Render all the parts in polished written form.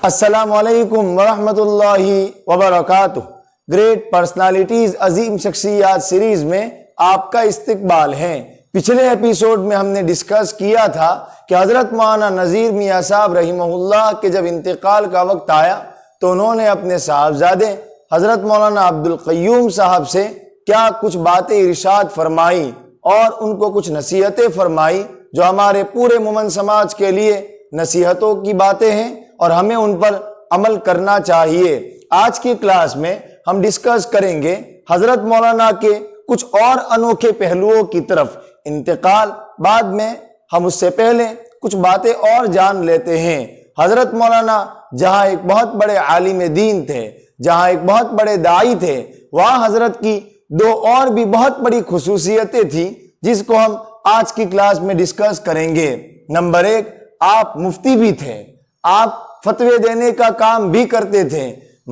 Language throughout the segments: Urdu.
السلام علیکم ورحمۃ اللہ وبرکاتہ۔ گریٹ پرسنالٹیز عظیم شخصیات سیریز میں آپ کا استقبال ہے۔ پچھلے ایپیسوڈ میں ہم نے ڈسکس کیا تھا کہ حضرت مولانا نذیر میاں صاحب رحمہ اللہ کے جب انتقال کا وقت آیا تو انہوں نے اپنے صاحبزادے حضرت مولانا عبدالقیوم صاحب سے کیا کچھ باتیں ارشاد فرمائی اور ان کو کچھ نصیحتیں فرمائی جو ہمارے پورے مومن سماج کے لیے نصیحتوں کی باتیں ہیں اور ہمیں ان پر عمل کرنا چاہیے۔ آج کی کلاس میں ہم ڈسکس کریں گے حضرت مولانا کے کچھ اور انوکھے پہلوؤں کی طرف انتقال۔ بعد میں ہم اس سے پہلے کچھ باتیں اور جان لیتے ہیں۔ حضرت مولانا جہاں ایک بہت بڑے عالم دین تھے، جہاں ایک بہت بڑے داعی تھے، وہاں حضرت کی دو اور بھی بہت بڑی خصوصیتیں تھیں جس کو ہم آج کی کلاس میں ڈسکس کریں گے۔ نمبر 1، آپ مفتی بھی تھے، آپ فتوے دینے کا کام بھی کرتے تھے،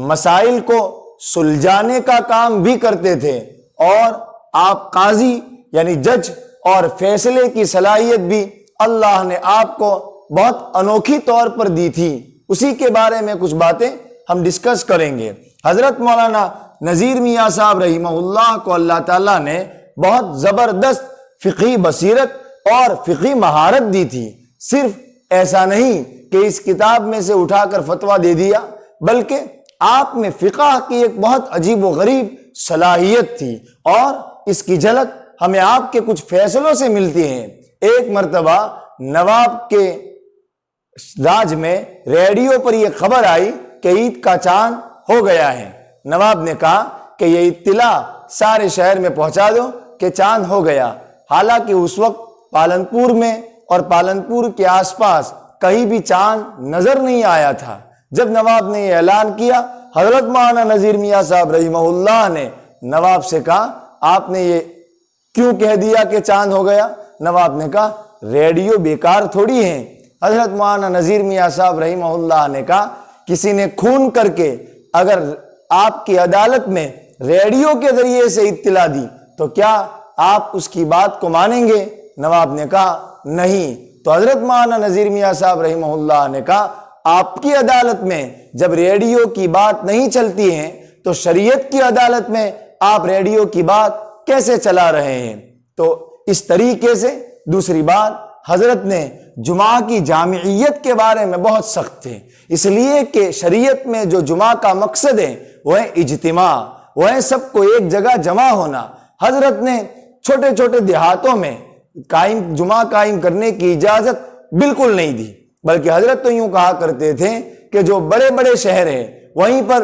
مسائل کو سلجھانے کا کام بھی کرتے تھے، اور آپ قاضی یعنی جج اور فیصلے کی صلاحیت بھی اللہ نے آپ کو بہت انوکھی طور پر دی تھی۔ اسی کے بارے میں کچھ باتیں ہم ڈسکس کریں گے۔ حضرت مولانا نذیر میاں صاحب رحمہ اللہ کو اللہ تعالیٰ نے بہت زبردست فقہی بصیرت اور فقہی مہارت دی تھی۔ صرف ایسا نہیں کہ اس کتاب میں سے اٹھا کر فتویٰ دے دیا، بلکہ آپ میں فقہ کی ایک بہت عجیب و غریب صلاحیت تھی، اور اس کی جھلک ہمیں آپ کے کچھ فیصلوں سے ملتی ہیں۔ ایک مرتبہ نواب کے راج میں ریڈیو پر یہ خبر آئی کہ عید کا چاند ہو گیا ہے۔ نواب نے کہا کہ یہ اطلاع سارے شہر میں پہنچا دو کہ چاند ہو گیا۔ حالانکہ اس وقت پالنپور میں اور پالنپور کے آس پاس کہیں بھی چاند نظر نہیں آیا تھا۔ جب نواب نے یہ اعلان کیا، حضرت مولانا نذیر میاں صاحب رحمہ اللہ نے نواب سے کہا، آپ نے یہ کیوں کہہ دیا کہ چاند ہو گیا؟ نواب نے کہا، ریڈیو بیکار تھوڑی ہے۔ حضرت مولانا نذیر میاں صاحب رحمہ اللہ نے کہا، کسی نے خون کر کے اگر آپ کی عدالت میں ریڈیو کے ذریعے سے اطلاع دی تو کیا آپ اس کی بات کو مانیں گے؟ نواب نے کہا نہیں۔ تو حضرت مولانا نذیر میاں صاحب رحمہ اللہ نے کہا، آپ کی عدالت میں جب ریڈیو کی بات نہیں چلتی ہے تو شریعت کی عدالت میں آپ ریڈیو کی بات کیسے چلا رہے ہیں؟ تو اس طریقے سے دوسری بات، حضرت نے جمعہ کی جامعیت کے بارے میں بہت سخت تھے، اس لیے کہ شریعت میں جو جمعہ کا مقصد ہے وہ ہے اجتماع، وہ ہے سب کو ایک جگہ جمع ہونا۔ حضرت نے چھوٹے چھوٹے دیہاتوں میں جمعہ قائم کرنے کی اجازت بالکل نہیں دی، بلکہ حضرت تو یوں کہا کرتے تھے کہ جو بڑے بڑے شہر ہیں، وہیں پر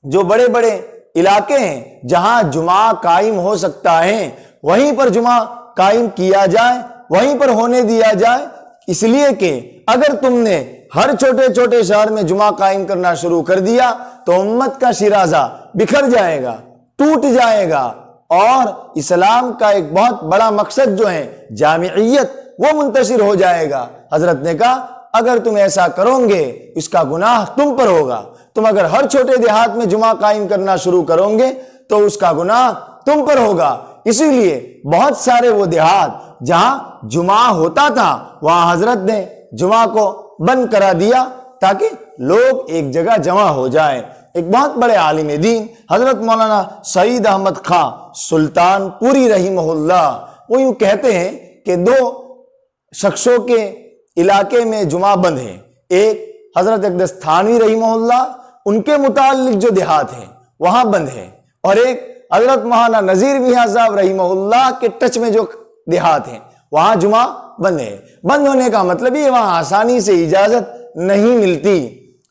جو بڑے بڑے علاقے ہیں جہاں جمعہ قائم ہو سکتا ہے، وہیں پر جمعہ قائم کیا جائے، وہیں پر ہونے دیا جائے، اس لیے کہ اگر تم نے ہر چھوٹے چھوٹے شہر میں جمعہ قائم کرنا شروع کر دیا تو امت کا شیرازہ بکھر جائے گا، ٹوٹ جائے گا، اور اسلام کا ایک بہت بڑا مقصد جو ہے جامعیت، وہ منتشر ہو جائے گا۔ حضرت نے کہا، اگر تم ایسا کرو گے اس کا گناہ تم پر ہوگا۔ تم اگر ہر چھوٹے دیہات میں جمعہ قائم کرنا شروع کرو گے تو اس کا گناہ تم پر ہوگا۔ اسی لیے بہت سارے وہ دیہات جہاں جمعہ ہوتا تھا وہاں حضرت نے جمعہ کو بند کرا دیا تاکہ لوگ ایک جگہ جمع ہو جائیں۔ ایک بہت بڑے عالم دین حضرت مولانا سعید احمد خان سلطان پوری رحمہ اللہ، وہ یوں کہتے ہیں کہ دو شخصوں کے علاقے میں جمعہ بند ہے۔ ایک حضرت اقدس تھانوی رحمہ اللہ، ان کے متعلق جو دیہات ہیں وہاں بند ہے، اور ایک حضرت مولانا نذیر میاں صاحب رحمہ اللہ کے ٹچ میں جو دیہات ہیں وہاں جمعہ بند ہے۔ بند ہونے کا مطلب یہ وہاں آسانی سے اجازت نہیں ملتی۔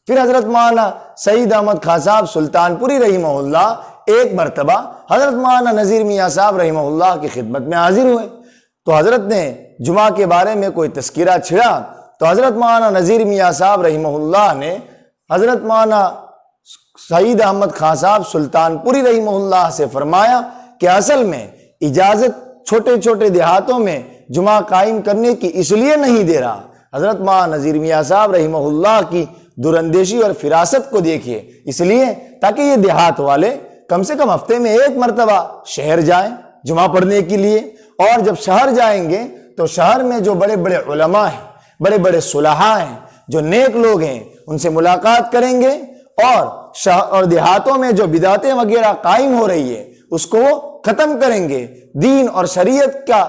پھر حضرت مولانا سعید احمد خان صاحب سلطان پوری رحمہ اللہ ایک مرتبہ حضرت مولانا نذیر میاں صاحب رحمہ اللہ کی خدمت میں حاضر ہوئے، تو حضرت نے جمعہ کے بارے میں کوئی تذکرہ چھڑا تو حضرت مولانا نذیر میاں صاحب رحمہ اللہ نے حضرت مولانا سعید احمد خان صاحب سلطان پوری رحمہ اللہ سے فرمایا کہ اصل میں اجازت چھوٹے چھوٹے دیہاتوں میں جمعہ قائم کرنے کی اس لیے نہیں دے رہا۔ حضرت مولانا نذیر میاں صاحب رحمہ اللہ کی دوراندیشی اور فراست کو دیکھیے، اس لیے تاکہ یہ دیہات والے کم سے کم ہفتے میں ایک مرتبہ شہر جائیں جمعہ پڑھنے کے لیے، اور جب شہر جائیں گے تو شہر میں جو بڑے بڑے علماء ہیں، بڑے بڑے صلحاء ہیں، جو نیک لوگ ہیں ان سے ملاقات کریں گے اور دیہاتوں میں جو بدعتیں وغیرہ قائم ہو رہی ہے اس کو وہ ختم کریں گے، دین اور شریعت کا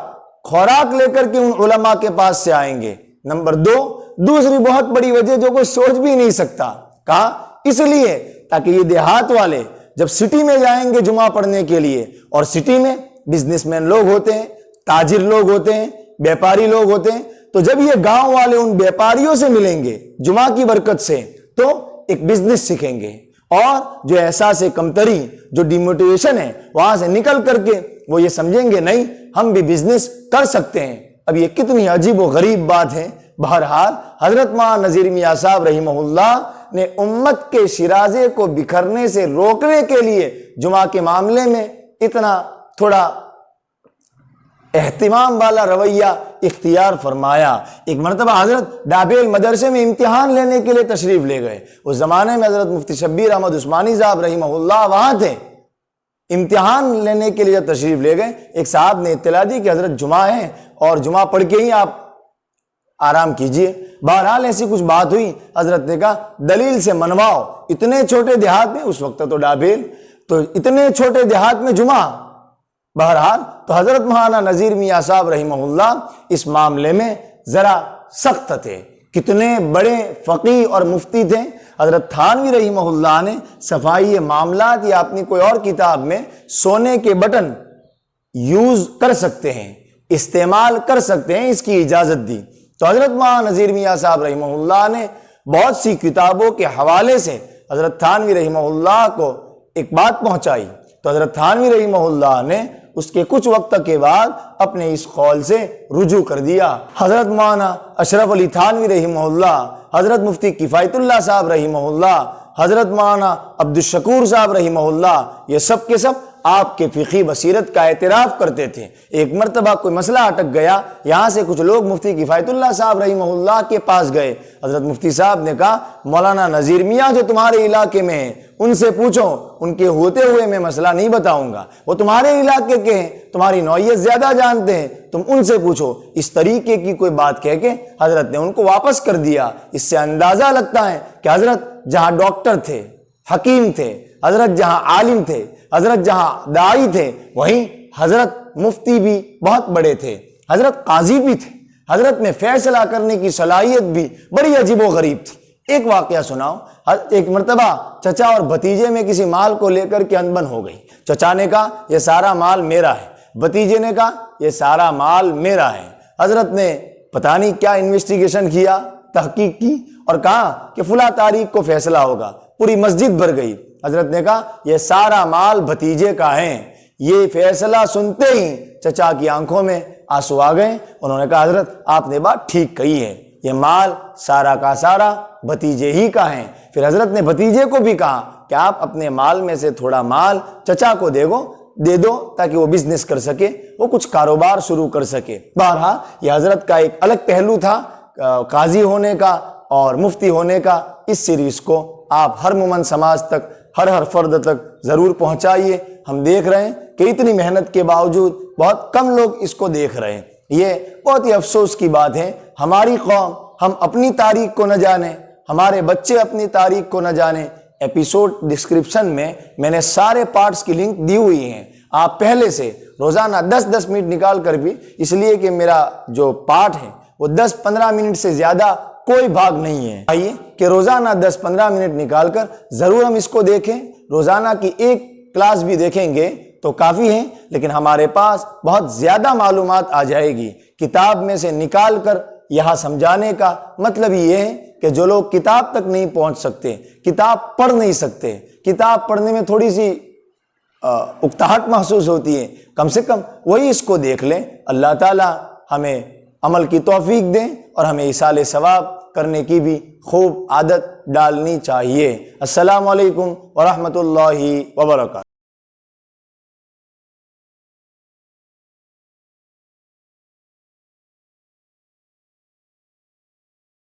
خوراک لے کر کے ان علماء کے پاس سے آئیں گے۔ نمبر 2، دوسری بہت بڑی وجہ جو کوئی سوچ بھی نہیں سکتا، کہا اس لیے تاکہ یہ دیہات والے جب سٹی میں جائیں گے جمعہ پڑھنے کے لیے، اور سٹی میں بزنس مین لوگ ہوتے ہیں، تاجر لوگ ہوتے ہیں، بیپاری لوگ ہوتے ہیں، تو جب یہ گاؤں والے ان بیپاریوں سے ملیں گے جمعہ کی برکت سے تو ایک بزنس سیکھیں گے، اور جو احساس کمتری، جو ڈیموٹیویشن ہے، وہاں سے نکل کر کے وہ یہ سمجھیں گے نہیں ہم بھی بزنس کر سکتے ہیں۔ اب یہ کتنی عجیب و غریب بات ہے۔ بہرحال حضرت مولانا نذیر میاں صاحب رحمہ اللہ نے امت کے شرازے کو بکھرنے سے روکنے کے لیے جمعہ کے معاملے میں اتنا تھوڑا اہتمام والا رویہ اختیار فرمایا۔ ایک مرتبہ حضرت ڈابیل مدرسے میں امتحان لینے کے لیے تشریف لے گئے۔ اس زمانے میں حضرت مفتی شبیر احمد عثمانی صاحب رحمہ اللہ وہاں تھے۔ امتحان لینے کے لیے جب تشریف لے گئے، ایک صاحب نے اطلاع دی کہ حضرت جمعہ ہے اور جمعہ پڑھ کے ہی آپ آرام کیجئے۔ بہرحال ایسی کچھ بات ہوئی، حضرت نے کہا دلیل سے منواؤ۔ اتنے چھوٹے دیہات میں، اس وقت تو ڈابیل، تو اتنے چھوٹے دیہات میں جمعہ۔ بہرحال تو حضرت مولانا نذیر میاں صاحب رحمہ اللہ اس معاملے میں ذرا سخت تھے۔ کتنے بڑے فقیہ اور مفتی تھے۔ حضرت تھانوی رحمہ اللہ نے صفائی معاملات یا اپنی کوئی اور کتاب میں سونے کے بٹن یوز کر سکتے ہیں، استعمال کر سکتے ہیں، اس کی اجازت دی۔ تو حضرت مولانا نذیر میاں صاحب رحمہ اللہ نے بہت سی کتابوں کے حوالے سے حضرت تھانوی رحمہ اللہ کو ایک بات پہنچائی، تو حضرت تھانوی رحمہ اللہ نے اس کے کچھ وقت کے بعد اپنے اس قول سے رجوع کر دیا۔ حضرت مولانا اشرف علی تھانوی رحمہ اللہ، حضرت مفتی کفایت اللہ صاحب رحمہ اللہ، حضرت مولانا عبدالشکور صاحب رحمہ اللہ، یہ سب کے سب آپ کے فقہی بصیرت کا اعتراف کرتے تھے۔ ایک مرتبہ کوئی مسئلہ اٹک گیا، یہاں سے کچھ لوگ مفتی کفایت اللہ صاحب رحمہ اللہ کے پاس گئے۔ حضرت مفتی صاحب نے کہا مولانا نذیر میاں جو تمہارے علاقے میں ہیں ان سے پوچھو، ان کے ہوتے ہوئے میں مسئلہ نہیں بتاؤں گا، وہ تمہارے علاقے کے ہیں، تمہاری نوعیت زیادہ جانتے ہیں، تم ان سے پوچھو۔ اس طریقے کی کوئی بات کہہ کے حضرت نے ان کو واپس کر دیا۔ اس سے اندازہ لگتا ہے کہ حضرت جہاں ڈاکٹر تھے، حکیم تھے، حضرت جہاں عالم تھے، حضرت جہاں داعی تھے، وہیں حضرت مفتی بھی بہت بڑے تھے، حضرت قاضی بھی تھے، حضرت میں فیصلہ کرنے کی صلاحیت بھی بڑی عجیب و غریب تھی۔ ایک واقعہ سناؤ۔ ایک مرتبہ چچا اور بھتیجے میں کسی مال کو لے کر کے انبن ہو گئی۔ چچا نے کہا یہ سارا مال میرا ہے، بھتیجے نے کہا یہ سارا مال میرا ہے۔ حضرت نے پتہ نہیں کیا انویسٹیگیشن کیا، تحقیق کی اور کہا کہ فلاں تاریخ کو فیصلہ ہوگا۔ پوری مسجد بھر گئی۔ حضرت نے کہا یہ سارا مال بھتیجے کا ہے۔ یہ فیصلہ سنتے ہی چچا کی آنکھوں میں آنسو آ گئے۔ انہوں نے کہا حضرت آپ نے بات ٹھیک کہی ہے، یہ مال سارا کا سارا بھتیجے ہی کا ہے۔ پھر حضرت نے بھتیجے کو بھی کہا کہ آپ اپنے مال میں سے تھوڑا مال چچا کو دے دو تاکہ وہ بزنس کر سکے، وہ کچھ کاروبار شروع کر سکے۔ بہرحال یہ حضرت کا ایک الگ پہلو تھا قاضی ہونے کا اور مفتی ہونے کا۔ اس سیریز کو آپ ہر مومن سماج تک، ہر فرد تک ضرور پہنچائیے۔ ہم دیکھ رہے ہیں کہ اتنی محنت کے باوجود بہت کم لوگ اس کو دیکھ رہے ہیں۔ یہ بہت ہی افسوس کی بات ہے۔ ہماری قوم، ہم اپنی تاریخ کو نہ جانیں، ہمارے بچے اپنی تاریخ کو نہ جانیں۔ ایپیسوڈ ڈسکرپشن میں نے سارے پارٹس کی لنک دی ہوئی ہیں۔ آپ پہلے سے روزانہ 10 منٹ نکال کر بھی، اس لیے کہ میرا جو پارٹ ہے وہ 10-15 منٹ سے زیادہ کوئی بھاگ نہیں ہے، آئیے کہ روزانہ 10-15 منٹ نکال کر ضرور ہم اس کو دیکھیں۔ روزانہ کی ایک کلاس بھی دیکھیں گے تو کافی ہے، لیکن ہمارے پاس بہت زیادہ معلومات آ جائے گی۔ کتاب میں سے نکال کر یہاں سمجھانے کا مطلب یہ ہے کہ جو لوگ کتاب تک نہیں پہنچ سکتے، کتاب پڑھ نہیں سکتے، کتاب پڑھنے میں تھوڑی سی اکتاہٹ محسوس ہوتی ہے، کم سے کم وہی اس کو دیکھ لیں۔ اللہ تعالی ہمیں عمل کی توفیق دیں اور ہمیں ایصال ثواب کرنے کی بھی خوب عادت ڈالنی چاہیے۔ السلام علیکم ورحمۃ اللہ وبرکاتہ۔